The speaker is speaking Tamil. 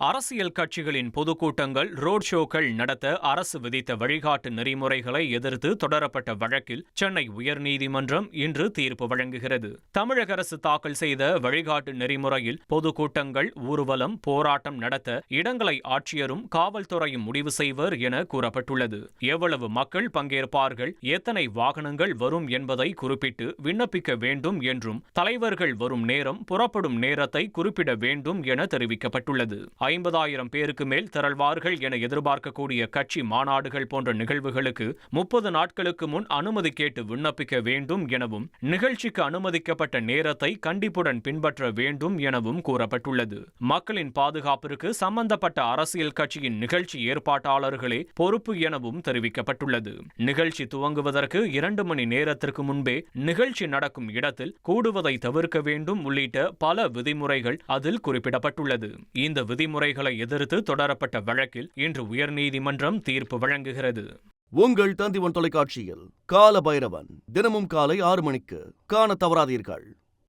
அரசியல் கட்சிகளின் பொதுக்கூட்டங்கள், ரோட் ஷோக்கள் நடத்த அரசு விதித்த வழிகாட்டு நெறிமுறைகளை எதிர்த்து தொடரப்பட்ட வழக்கில் சென்னை உயர்நீதிமன்றம் இன்று தீர்ப்பு வழங்குகிறது. தமிழக அரசு தாக்கல் செய்த வழிகாட்டு நெறிமுறையில் பொதுக்கூட்டங்கள், ஊர்வலம், போராட்டம் நடத்த இடங்களை ஆட்சியரும் காவல்துறையும் முடிவு செய்வர் என கூறப்பட்டுள்ளது. எவ்வளவு மக்கள் பங்கேற்பார்கள், எத்தனை வாகனங்கள் வரும் என்பதை குறிப்பிட்டு விண்ணப்பிக்க வேண்டும் என்றும், தலைவர்கள் வரும் நேரம், புறப்படும் நேரத்தை குறிப்பிட வேண்டும் என தெரிவிக்கப்பட்டுள்ளது. 50,000 பேருக்கு மேல் திரள்வார்கள் என எதிர்பார்க்கக்கூடிய கட்சி மாநாடுகள் போன்ற நிகழ்வுகளுக்கு 30 நாட்களுக்கு முன் அனுமதி கேட்டு விண்ணப்பிக்க வேண்டும் எனவும், நிகழ்ச்சிக்கு அனுமதிக்கப்பட்ட நேரத்தை கண்டிப்புடன் பின்பற்ற வேண்டும் எனவும் கூறப்பட்டுள்ளது. மக்களின் பாதுகாப்பிற்கு சம்பந்தப்பட்ட அரசியல் கட்சியின் நிகழ்ச்சி ஏற்பாட்டாளர்களே பொறுப்பு எனவும் தெரிவிக்கப்பட்டுள்ளது. நிகழ்ச்சி துவங்குவதற்கு 2 மணி நேரத்திற்கு முன்பே நிகழ்ச்சி நடக்கும் இடத்தில் கூடுவதை தவிர்க்க வேண்டும் உள்ளிட்ட பல விதிமுறைகள் அதில் குறிப்பிடப்பட்டுள்ளது. இந்த விதிமுறைகளை எதிர்த்து தொடரப்பட்ட வழக்கில் இன்று உயர்நீதிமன்றம் தீர்ப்பு வழங்குகிறது. உங்கள் தந்திவன் தொலைக்காட்சியில் கால பைரவன் தினமும் காலை 6 மணிக்கு காண தவறாதீர்கள்.